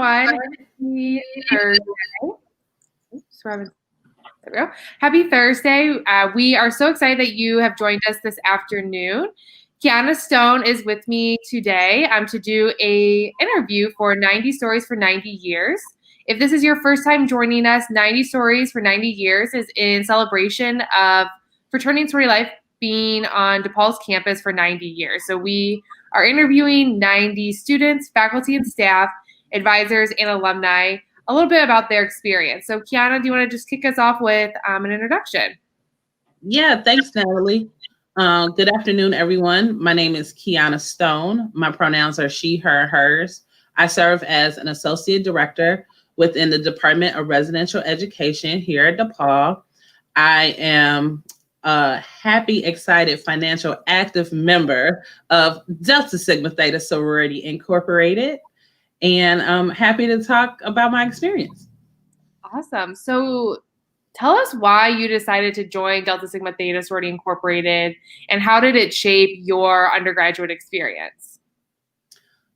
everyone. Happy Thursday. Oops, there we go. Happy Thursday. We are so excited that you have joined us this afternoon. Quiana Stone is with me today to do an interview for 90 Stories for 90 Years. If this is your first time joining us, 90 Stories for 90 Years is in celebration of Fraternity and Sorority Life being on DePaul's campus for 90 years. So we are interviewing 90 students, faculty and staff, advisors, and alumni, a little bit about their experience. So Quiana, do you want to just kick us off with an introduction? Yeah, thanks, Natalie. Good afternoon, everyone. My name is Quiana Stone. My pronouns are she, her, hers. I serve as an associate director within the Department of Residential Education here at DePaul. I am a happy, excited, financial, active member of Delta Sigma Theta Sorority Incorporated, and I'm happy to talk about my experience. Awesome. So tell us why you decided to join Delta Sigma Theta Sorority Incorporated, and how did it shape your undergraduate experience?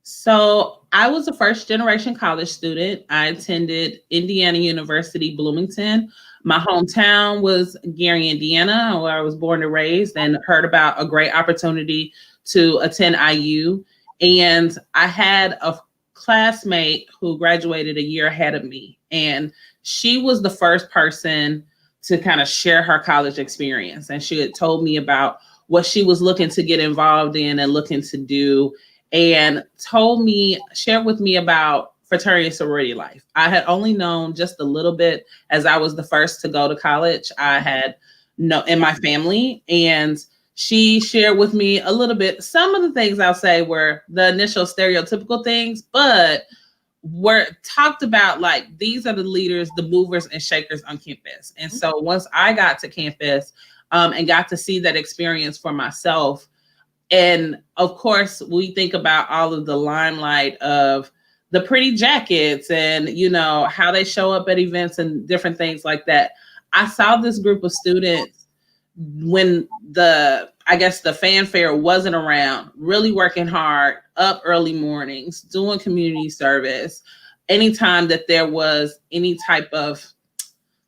So I was a first-generation college student. I attended Indiana University, Bloomington. My hometown was Gary, Indiana, where I was born and raised, and heard about a great opportunity to attend IU. And I had a classmate who graduated a year ahead of me, and she was the first person to kind of share her college experience. And she had told me about what she was looking to get involved in and looking to do, and shared with me about fraternity and sorority life. I had only known just a little bit, as I was the first to go to college. I had in my family, and she shared with me a little bit. Some of the things I'll say were the initial stereotypical things, but were talked about like, these are the leaders, the movers and shakers on campus. And so once I got to campus and got to see that experience for myself, and of course, we think about all of the limelight of the pretty jackets and, how they show up at events and different things like that. I saw this group of students when the fanfare wasn't around, really working hard, up early mornings, doing community service. Anytime that there was any type of,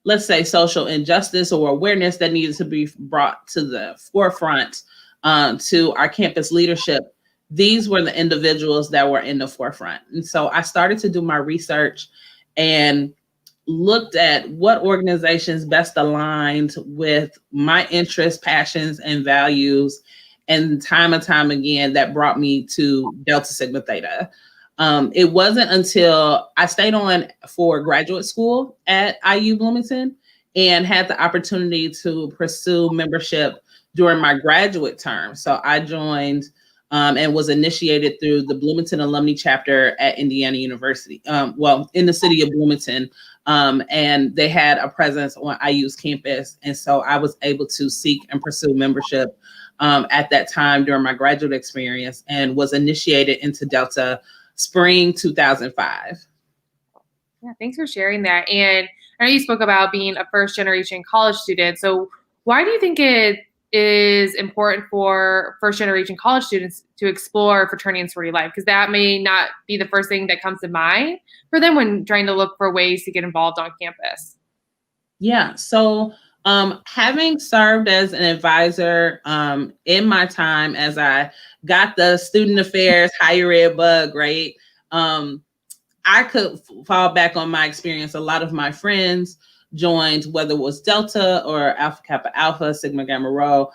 let's say, social injustice or awareness that needed to be brought to the forefront to our campus leadership, these were the individuals that were in the forefront. And so I started to do my research and looked at what organizations best aligned with my interests, passions, and values. And time and time again, that brought me to Delta Sigma Theta. It wasn't until I stayed on for graduate school at IU Bloomington and had the opportunity to pursue membership during my graduate term. So I joined and was initiated through the Bloomington Alumni chapter at Indiana University, in the city of Bloomington. And they had a presence on IU's campus. And so I was able to seek and pursue membership at that time during my graduate experience, and was initiated into Delta spring 2005. Yeah, thanks for sharing that. And I know you spoke about being a first generation college student. So why do you think it is important for first generation college students to explore fraternity and sorority life? Because that may not be the first thing that comes to mind for them when trying to look for ways to get involved on campus. Yeah, so having served as an advisor in my time as I got the student affairs higher ed bug, right? I could fall back on my experience. A lot of my friends joined, whether it was Delta or Alpha Kappa Alpha, Sigma Gamma Rho,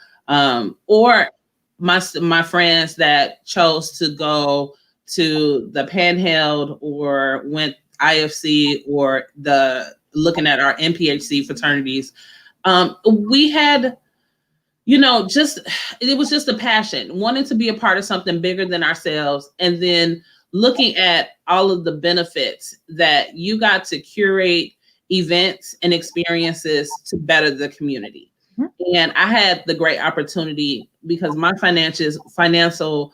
or my friends that chose to go to the Panheld or went IFC or looking at our NPHC fraternities. We had, it was just a passion, wanting to be a part of something bigger than ourselves, and then looking at all of the benefits that you got to curate events and experiences to better the community. Mm-hmm. And I had the great opportunity, because my financial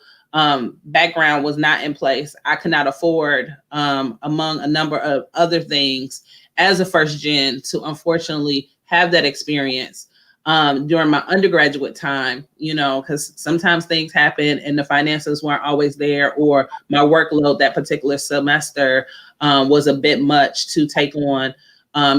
background was not in place. I could not afford, among a number of other things, as a first gen, to unfortunately have that experience. during my undergraduate time, because sometimes things happen and the finances weren't always there, or my workload that particular semester was a bit much to take on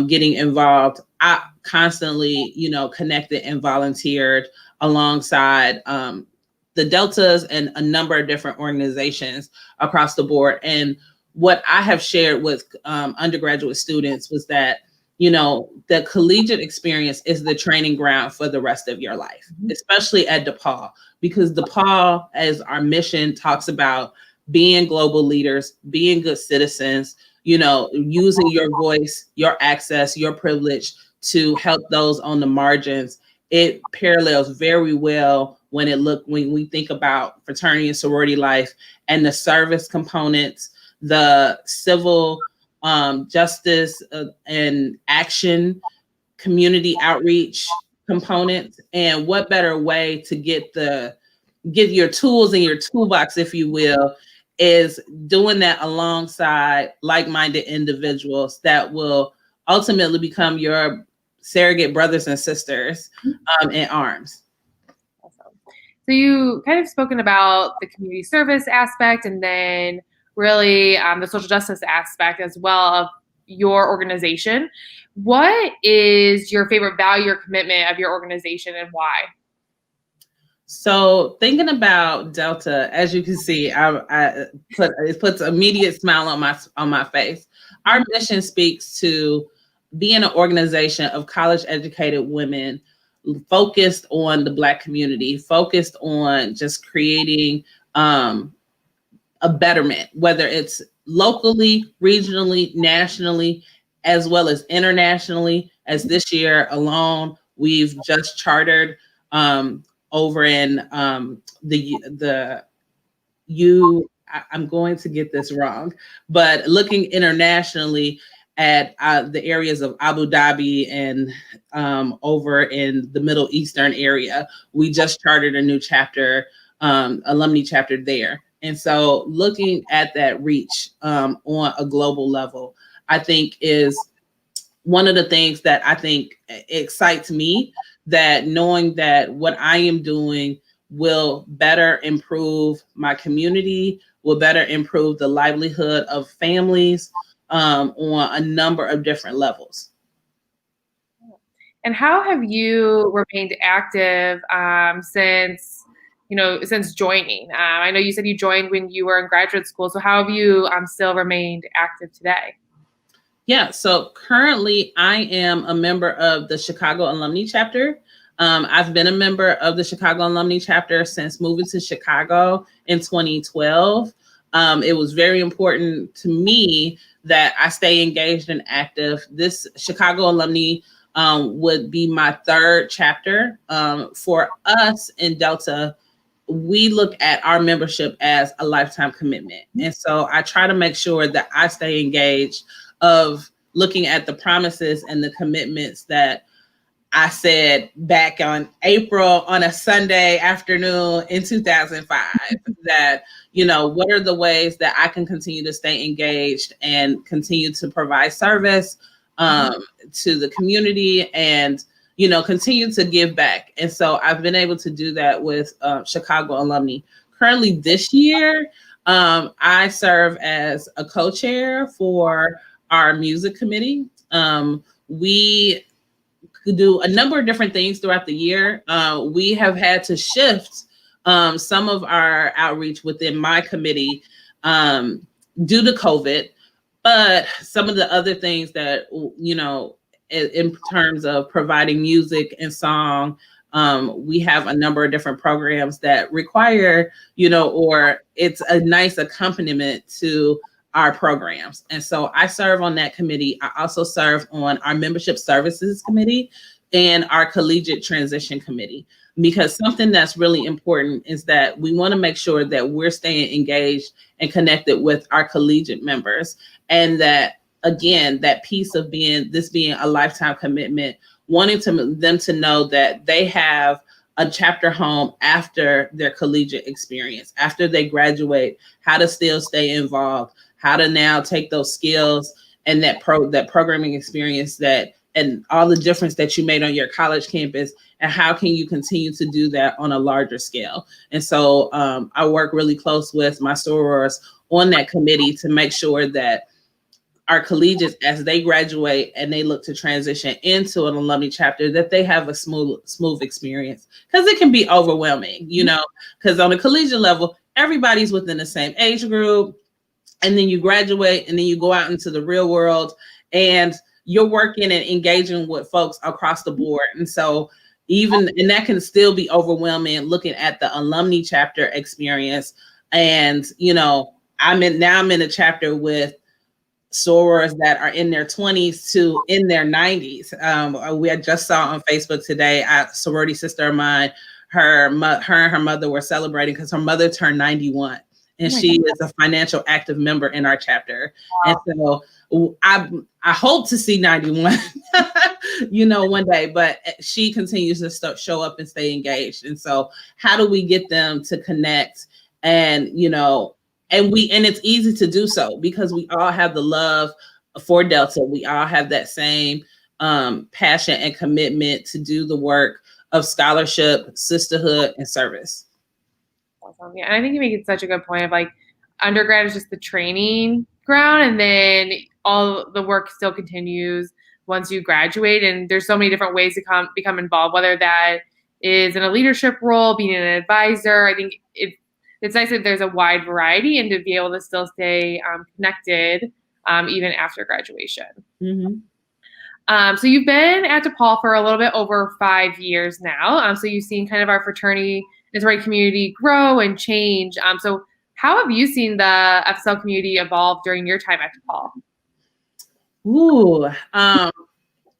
getting involved. I constantly, connected and volunteered alongside the Deltas and a number of different organizations across the board. And what I have shared with undergraduate students was that, the collegiate experience is the training ground for the rest of your life, especially at DePaul, because DePaul, as our mission talks about, being global leaders, being good citizens, using your voice, your access, your privilege to help those on the margins. It parallels very well when we think about fraternity and sorority life and the service components, the civil justice and action, community outreach components. And what better way to get your tools in your toolbox, if you will, is doing that alongside like-minded individuals that will ultimately become your surrogate brothers and sisters in arms. Awesome. So you kind of spoken about the community service aspect, and then really the social justice aspect as well of your organization. What is your favorite value or commitment of your organization, and why? So thinking about Delta, as you can see, it puts immediate smile on my face. Our mission speaks to being an organization of college educated women focused on the Black community, focused on just creating a betterment, whether it's locally, regionally, nationally, as well as internationally. As this year alone, we've just chartered over in I'm going to get this wrong, but looking internationally at the areas of Abu Dhabi and over in the Middle Eastern area, we just chartered a new chapter, alumni chapter there. And so looking at that reach on a global level, I think is one of the things that I think excites me, that knowing that what I am doing will better improve my community, will better improve the livelihood of families on a number of different levels. And how have you remained active since joining? I know you said you joined when you were in graduate school. So how have you still remained active today? Yeah, so currently I am a member of the Chicago Alumni chapter. I've been a member of the Chicago Alumni chapter since moving to Chicago in 2012. It was very important to me that I stay engaged and active. This Chicago Alumni would be my third chapter. For us in Delta, we look at our membership as a lifetime commitment. And so I try to make sure that I stay engaged of looking at the promises and the commitments that I said back on April on a Sunday afternoon in 2005, that, what are the ways that I can continue to stay engaged and continue to provide service to the community and, continue to give back. And so I've been able to do that with Chicago Alumni. Currently this year, I serve as a co-chair for our music committee. We could do a number of different things throughout the year. We have had to shift some of our outreach within my committee due to COVID, but some of the other things that, in terms of providing music and song, we have a number of different programs that require, or it's a nice accompaniment to our programs. And so I serve on that committee. I also serve on our membership services committee and our collegiate transition committee, because something that's really important is that we want to make sure that we're staying engaged and connected with our collegiate members. And that, again, that piece of being a lifetime commitment, wanting them to know that they have a chapter home after their collegiate experience, after they graduate, how to still stay involved, how to now take those skills and that programming experience that and all the difference that you made on your college campus, and how can you continue to do that on a larger scale. And so I work really close with my sorors on that committee to make sure that our collegiates, as they graduate and they look to transition into an alumni chapter, that they have a smooth experience, because it can be overwhelming, you know, because on a collegiate level, everybody's within the same age group, and then you graduate and then you go out into the real world and you're working and engaging with folks across the board. And so and that can still be overwhelming looking at the alumni chapter experience. And, you know, I'm in a chapter with sorors that are in their 20s to in their 90s. We had just saw on Facebook today, a sorority sister of mine, her and her mother were celebrating because her mother turned 91, and she is a financial active member in our chapter. Wow. And so I hope to see 91, you know, one day, but she continues to show up and stay engaged. And so how do we get them to connect? And, you know, and it's easy to do so because we all have the love for Delta. We all have that same passion and commitment to do the work of scholarship, sisterhood, and service. Awesome. Yeah, and I think you make it such a good point of like undergrad is just the training ground, and then all the work still continues once you graduate. And there's so many different ways to become involved, whether that is in a leadership role, being an advisor. I think it's nice that there's a wide variety and to be able to still stay connected even after graduation. Mm-hmm. So you've been at DePaul for a little bit over 5 years now. So you've seen kind of our fraternity and sorority community grow and change. So how have you seen the FSL community evolve during your time at DePaul?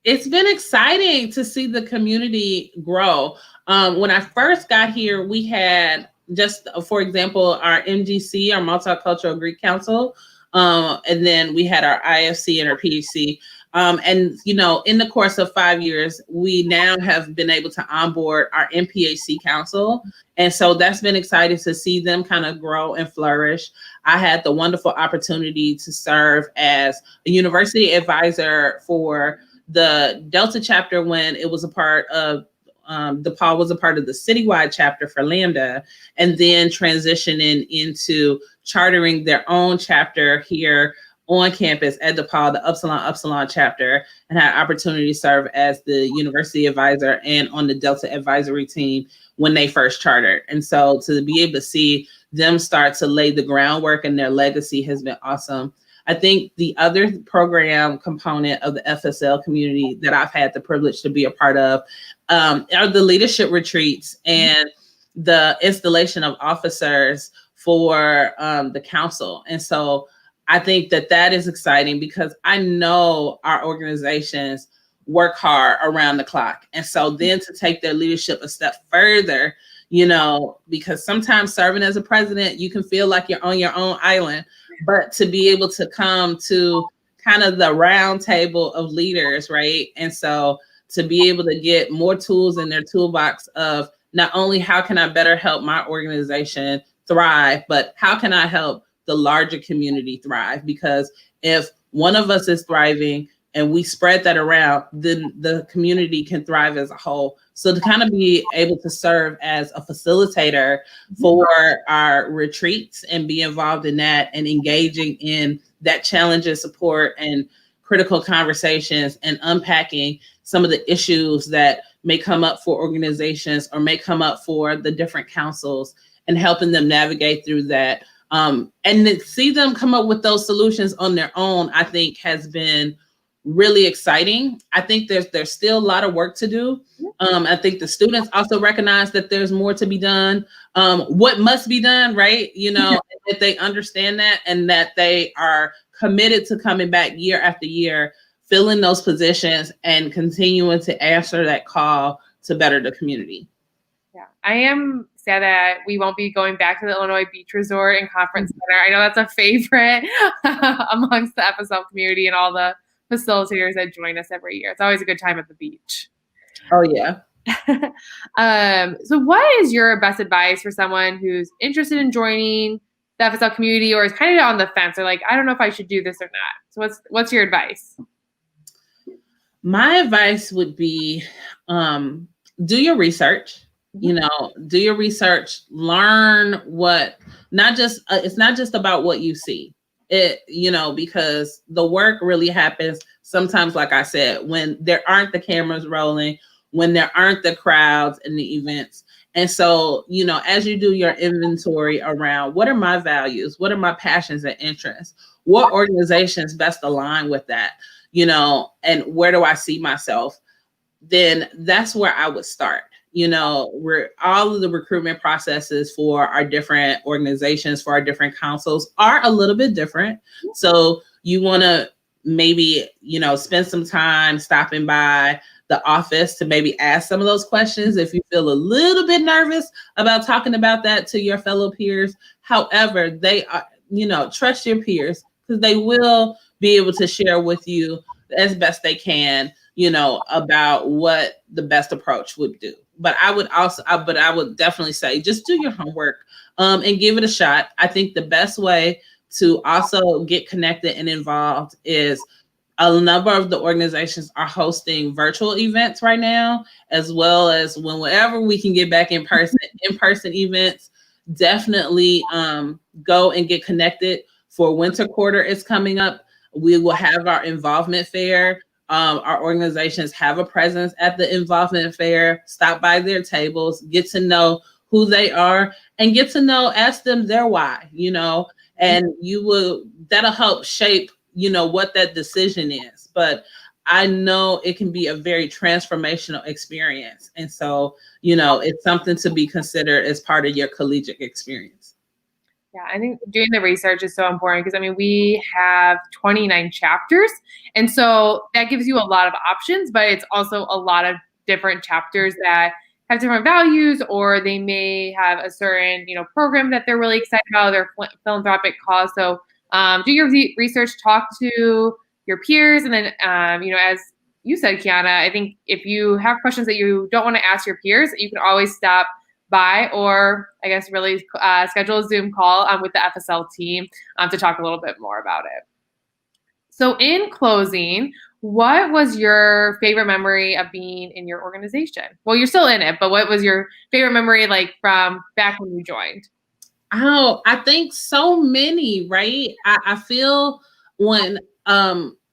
It's been exciting to see the community grow. When I first got here, we had just, for example, our MGC, our Multicultural Greek Council, and then we had our IFC and our PHC. And, you know, in the course of 5 years, we now have been able to onboard our MPHC Council. And so that's been exciting to see them kind of grow and flourish. I had the wonderful opportunity to serve as a university advisor for the Delta chapter when it was a part of DePaul was a part of the citywide chapter for Lambda, and then transitioning into chartering their own chapter here on campus at DePaul, the Upsilon chapter, and had opportunity to serve as the university advisor and on the Delta advisory team when they first chartered. And so to be able to see them start to lay the groundwork and their legacy has been awesome. I think the other program component of the FSL community that I've had the privilege to be a part of are the leadership retreats and the installation of officers for the council. And so I think that is exciting because I know our organizations work hard around the clock. And so then to take their leadership a step further, you know, because sometimes serving as a president, you can feel like you're on your own island, but to be able to come to kind of the round table of leaders, right? And so to be able to get more tools in their toolbox of not only how can I better help my organization thrive, but how can I help the larger community thrive? Because if one of us is thriving and we spread that around, then the community can thrive as a whole. So to kind of be able to serve as a facilitator for our retreats and be involved in that and engaging in that challenge and support and critical conversations and unpacking some of the issues that may come up for organizations or may come up for the different councils and helping them navigate through that. And to see them come up with those solutions on their own, I think has been really exciting. I think there's still a lot of work to do. I think the students also recognize that there's more to be done. What must be done, right? You know, that they understand that and that they are committed to coming back year after year, filling those positions and continuing to answer that call to better the community. Yeah, I am sad that we won't be going back to the Illinois Beach Resort and Conference Center. I know that's a favorite amongst the FSL community and all the facilitators that join us every year. It's always a good time at the beach. Oh, yeah. So what is your best advice for someone who's interested in joining the FSL community or is kind of on the fence or like, I don't know if I should do this or not? So what's your advice? My advice would be do your research. Do your research, learn what, not just, it's not just about what you see. Because the work really happens sometimes, like I said, when there aren't the cameras rolling, when there aren't the crowds and the events. And so, as you do your inventory around what are my values, what are my passions and interests, what organizations best align with that, and where do I see myself, then that's where I would start. Where all of the recruitment processes for our different organizations, for our different councils are a little bit different. So you want to maybe, spend some time stopping by the office to maybe ask some of those questions if you feel a little bit nervous about talking about that to your fellow peers. However, they are, trust your peers, because they will be able to share with you as best they can, about what the best approach would do. But I would definitely say just do your homework and give it a shot. I think the best way to also get connected and involved is a number of the organizations are hosting virtual events right now, as well as whenever we can get back in person events. Definitely go and get connected. For winter quarter is coming up. We will have our involvement fair. Our organizations have a presence at the involvement fair. Stop by their tables, get to know who they are, and get to know, ask them their why, and that'll help shape, what that decision is. But I know it can be a very transformational experience. And so, it's something to be considered as part of your collegiate experience. Yeah, I think doing the research is so important because, we have 29 chapters. And so that gives you a lot of options, but it's also a lot of different chapters that have different values, or they may have a certain, program that they're really excited about, their philanthropic cause. So do your research, talk to your peers. And then, as you said, Quiana, I think if you have questions that you don't want to ask your peers, you can always stop by, or I guess really schedule a Zoom call with the FSL team to talk a little bit more about it. So in closing, what was your favorite memory of being in your organization? Well, you're still in it, but what was your favorite memory like from back when you joined? Oh, I think so many, right? I feel when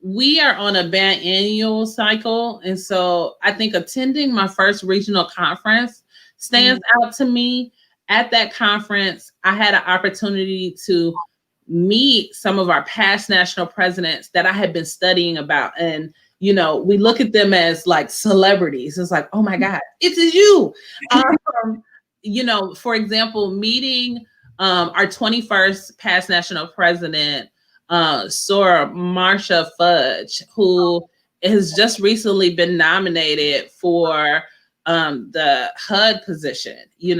we are on a biannual cycle. And so I think attending my first regional conference stands out to me. At that conference, I had an opportunity to meet some of our past national presidents that I had been studying about. And, we look at them as like celebrities. It's like, oh my God, it is you. For example, meeting our 21st past national president, Sora Marsha Fudge, who has just recently been nominated for the HUD position, in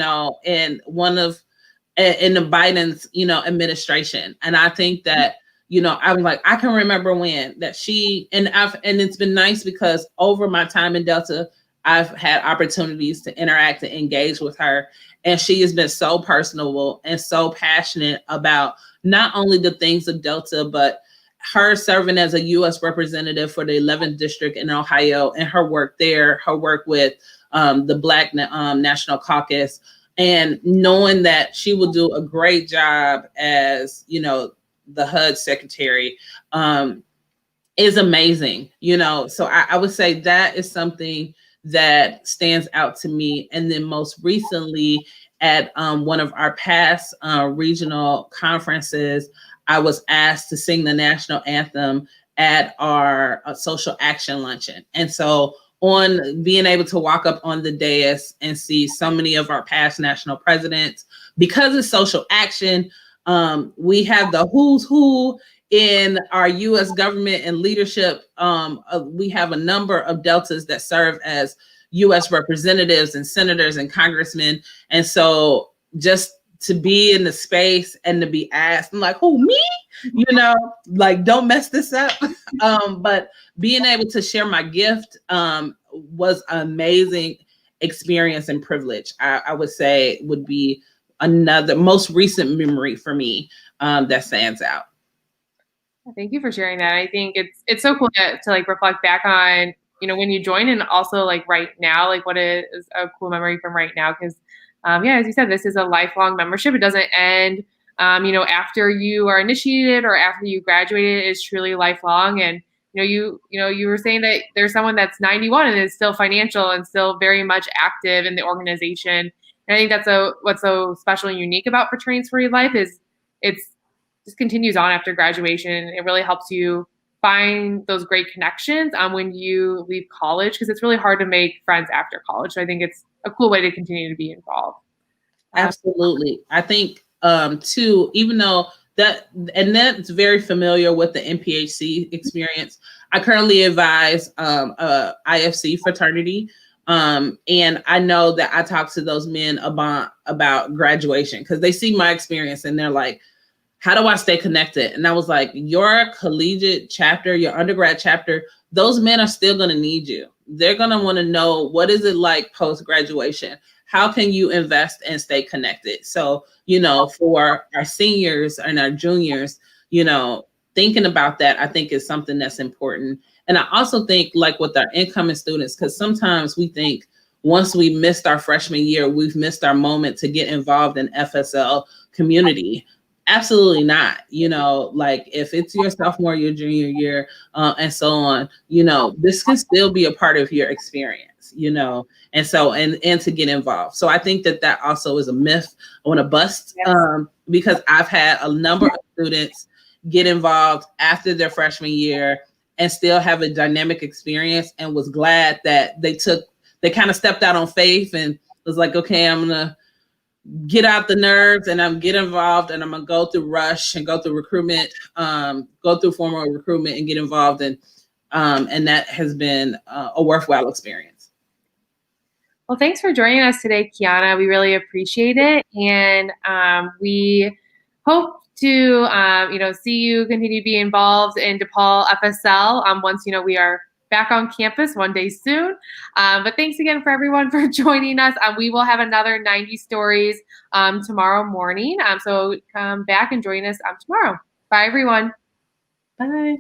the Biden's, administration. And I think that, I was like, I can remember when that and it's been nice because over my time in Delta, I've had opportunities to interact and engage with her. And she has been so personable and so passionate about not only the things of Delta, but her serving as a U.S. representative for the 11th district in Ohio, and her work there, her work with the Black National Caucus, and knowing that she will do a great job as, the HUD secretary is amazing, So I would say that is something that stands out to me. And then most recently at one of our past regional conferences, I was asked to sing the national anthem at our social action luncheon. And so on being able to walk up on the dais and see so many of our past national presidents, because it's social action, we have the who's who in our U.S. government and leadership. We have a number of Deltas that serve as U.S. representatives and senators and congressmen. And so just to be in the space and to be asked, I'm like, who, me? Like, don't mess this up. But being able to share my gift was an amazing experience and privilege. I would say would be another most recent memory for me that stands out. Thank you for sharing that. I think it's so cool to like reflect back on when you join, and also like right now, like what is a cool memory from right now? Because as you said, this is a lifelong membership. It doesn't end, after you are initiated or after you graduated. It's truly lifelong. And you were saying that there's someone that's 91 and is still financial and still very much active in the organization. And I think that's what's so special and unique about Fraternity and Sorority Life is it's just continues on after graduation. It really helps you find those great connections when you leave college, because it's really hard to make friends after college. So I think it's a cool way to continue to be involved. Absolutely. I think too, even though that's very familiar with the NPHC experience. I currently advise IFC fraternity. And I know that I talk to those men about graduation because they see my experience and they're like, how do I stay connected? And I was like, your collegiate chapter, your undergrad chapter, those men are still going to need you. They're going to want to know, what is it like post-graduation? How can you invest and stay connected? So, for our seniors and our juniors, thinking about that, I think is something that's important. And I also think like with our incoming students, because sometimes we think once we missed our freshman year, we've missed our moment to get involved in FSL community. Absolutely not. Like if it's your sophomore, your junior year, and so on, this can still be a part of your experience, and so, and to get involved. So I think that also is a myth I want to bust, because I've had a number of students get involved after their freshman year and still have a dynamic experience, and was glad that they kind of stepped out on faith and was like, okay, I'm going to get out the nerves and I'm get involved, and I'm gonna go through rush and go through recruitment, go through formal recruitment and get involved, and that has been a worthwhile experience. Well, thanks for joining us today, Quiana. We really appreciate it, and we hope to see you continue to be involved in DePaul FSL once we are back on campus one day soon. But thanks again for everyone for joining us. We will have another 90 stories tomorrow morning. So come back and join us tomorrow. Bye, everyone. Bye.